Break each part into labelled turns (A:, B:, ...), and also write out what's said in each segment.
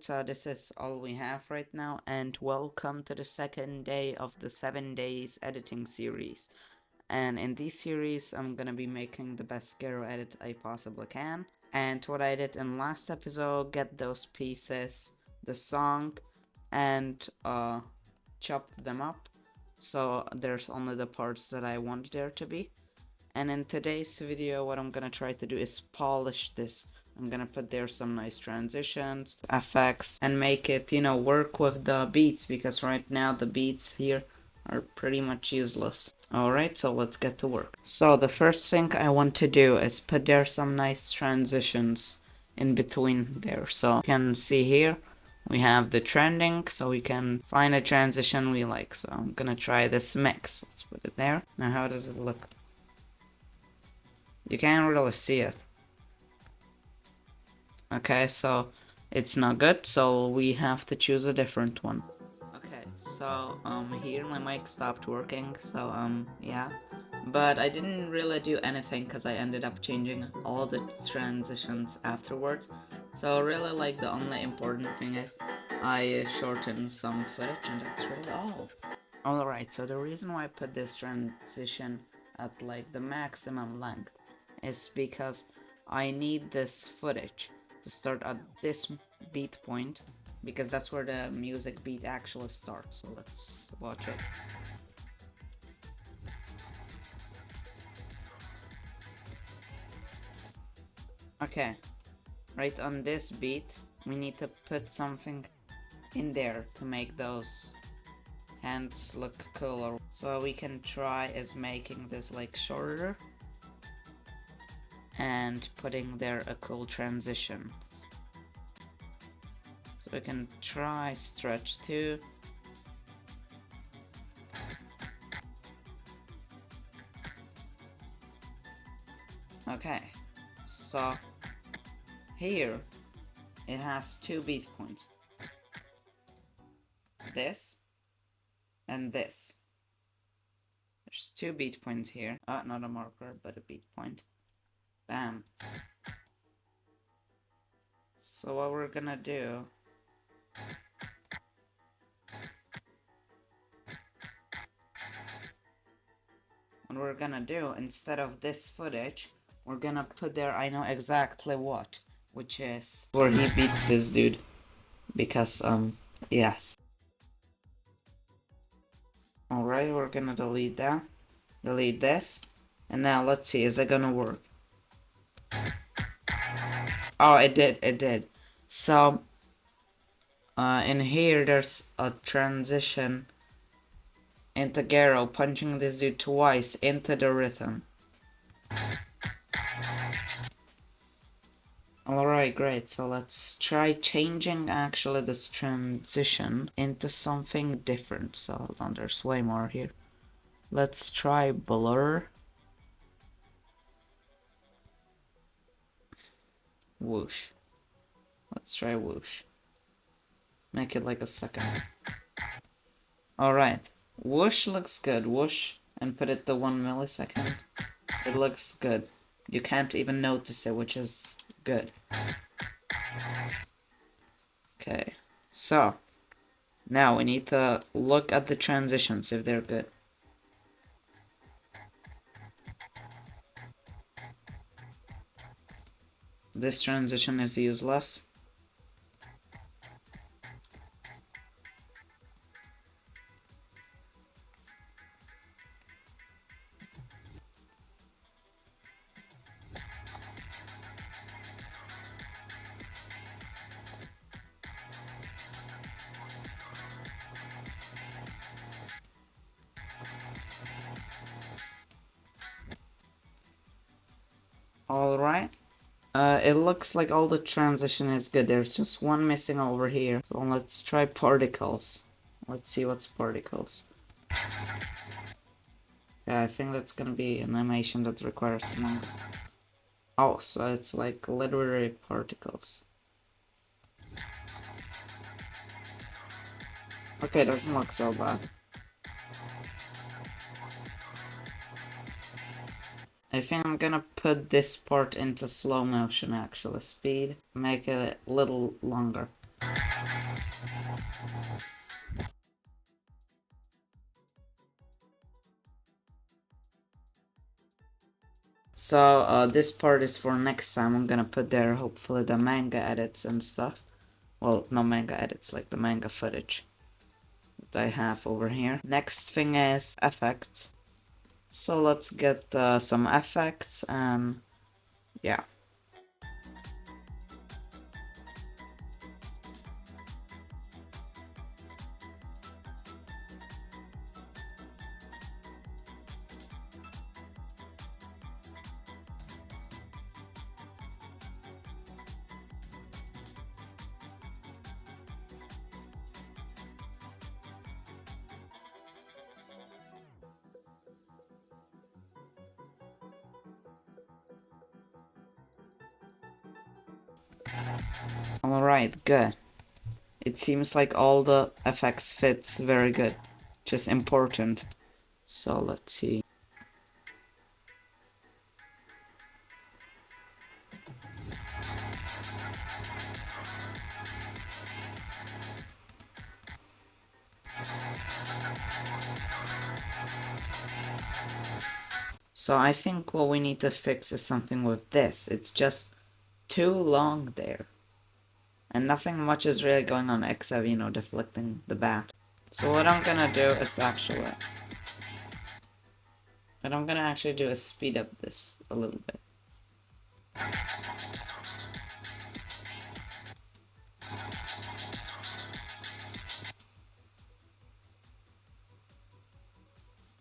A: so this is all we have right now, and welcome to the second day of the 7 days editing series. And in this series, I'm gonna be making the best Garou edit I possibly can. And what I did in last episode, get those pieces, the song, and chopped them up. So there's only the parts that I want there to be. And in today's video, what I'm gonna try to do is polish this. I'm gonna put there some nice transitions, effects, and make it, work with the beats, because right now the beats here are pretty much useless. Alright, so let's get to work. So the first thing I want to do is put there some nice transitions in between there. So you can see here, we have the trending, so we can find a transition we like. So I'm gonna try this mix. Let's put it there. Now how does it look? You can't really see it. Okay, so it's not good, so we have to choose a different one. Okay, so here my mic stopped working, so yeah. But I didn't really do anything because I ended up changing all the transitions afterwards. So really, like, the only important thing is I shortened some footage, and that's really all. Alright, so the reason why I put this transition at like the maximum length is because I need this footage to start at this beat point, because that's where the music beat actually starts. So let's watch it. Okay, right on this beat, we need to put something in there to make those hands look cooler. So what we can try is making this like shorter and putting there a cool transition. So we can try stretch too. Okay, so here it has two beat points. This and this. There's two beat points here. Not a marker, but a beat point. Bam. So what we're gonna do, instead of this footage, we're gonna put there, I know exactly what, which is where he beats this dude. Because, yes. Alright, we're gonna delete that. Delete this. And now let's see, is it gonna work? Oh, it did. So, in here there's a transition into Garou, punching this dude twice into the rhythm. Alright, great. So let's try changing actually this transition into something different. So hold on, there's way more here. Let's try blur. Whoosh. Let's try whoosh. Make it like a second. Alright. Whoosh looks good. Whoosh. And put it to 1 millisecond. It looks good. You can't even notice it, which is good. Okay. So, now we need to look at the transitions if they're good. This transition is useless. Alright. It looks like all the transition is good. There's just one missing over here. So let's try particles. Let's see what's particles. Yeah, I think that's gonna be an animation that requires longer. Oh, so it's like literary particles. Okay, doesn't look so bad. I think I'm gonna put this part into slow motion actually. Speed, make it a little longer. So this part is for next time. I'm gonna put there hopefully the manga edits and stuff. Well, no manga edits, like the manga footage that I have over here. Next thing is effects. So let's get some effects and yeah. Alright, good. It seems like all the effects fits very good. Just important. So let's see. So I think what we need to fix is something with this. It's just too long there. And nothing much is really going on except, you know, deflecting the bat. So what I'm gonna do is speed up this a little bit.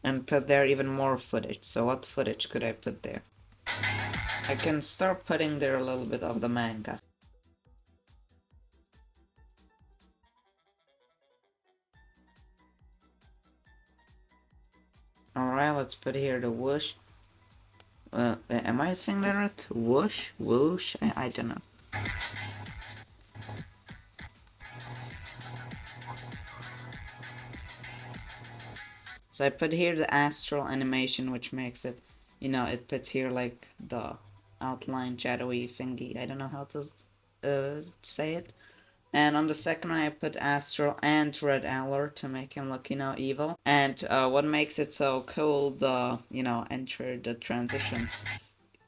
A: And put there even more footage. So what footage could I put there? I can start putting there a little bit of the manga. Alright, let's put here the whoosh. Am I saying that right? Whoosh? Whoosh? I don't know. So I put here the astral animation, which makes it, you know, it puts here like the outline shadowy thingy. I don't know how to say it. And on the second one I put astral and red alert to make him look, you know, evil. And what makes it so cool, enter the transitions,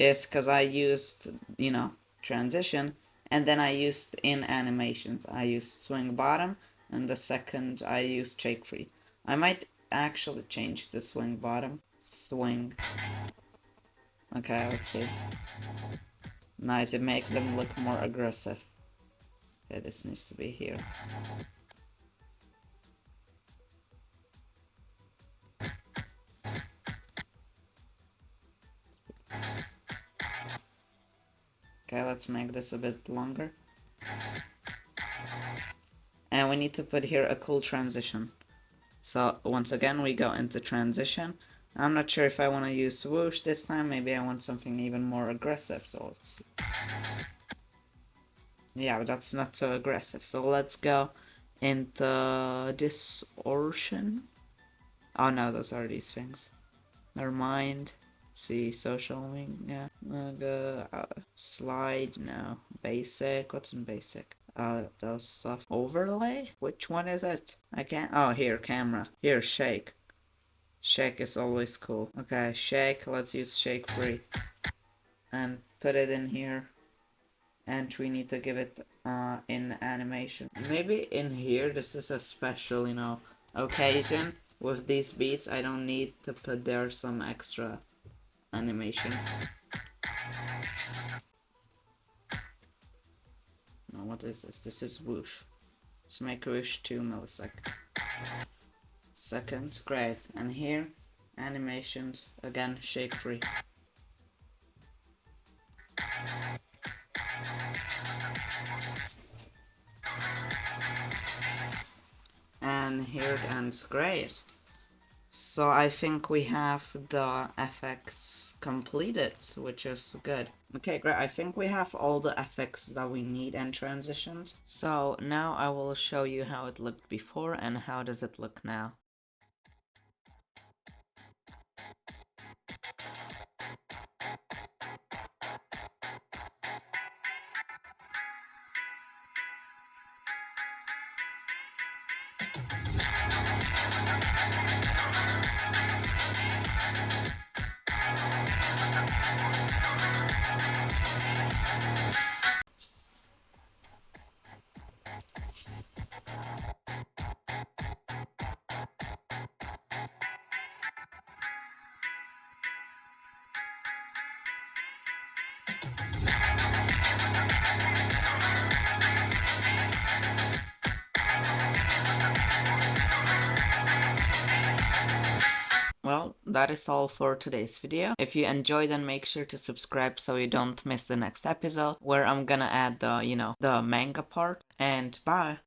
A: is because I used, you know, transition, and then I used in animations. I used swing bottom, and the second I used shake free. I might actually change the swing bottom. Swing. Okay, let's see. Nice, it makes them look more aggressive. Okay, this needs to be here. Okay, let's make this a bit longer. And we need to put here a cool transition. So once again, we go into transition. I'm not sure if I want to use swoosh this time. Maybe I want something even more aggressive. So let's... Yeah, but that's not so aggressive. So let's go into distortion. Oh no, those are these things. Never mind. Let's see, social wing, yeah. Slide, no. Basic, what's in basic? Those stuff. Overlay? Which one is it? I can't. Oh, here, camera. Here, shake. Shake is always cool. Okay, shake. Let's use shake free. And put it in here. And we need to give it in animation. Maybe in here, this is a special, you know, occasion. With these beats, I don't need to put there some extra animations. No, what is this? This is whoosh. Let's make whoosh 2 milliseconds. Seconds, great. And here, animations, again, shake free. And here it ends, great. So I think we have the effects completed, which is good. Okay, great. I think we have all the effects that we need and transitions. So now I will show you how it looked before and how does it look now. well, that is all for today's video. If you enjoyed, then make sure to subscribe so you don't miss the next episode where I'm gonna add the, the manga part. And bye!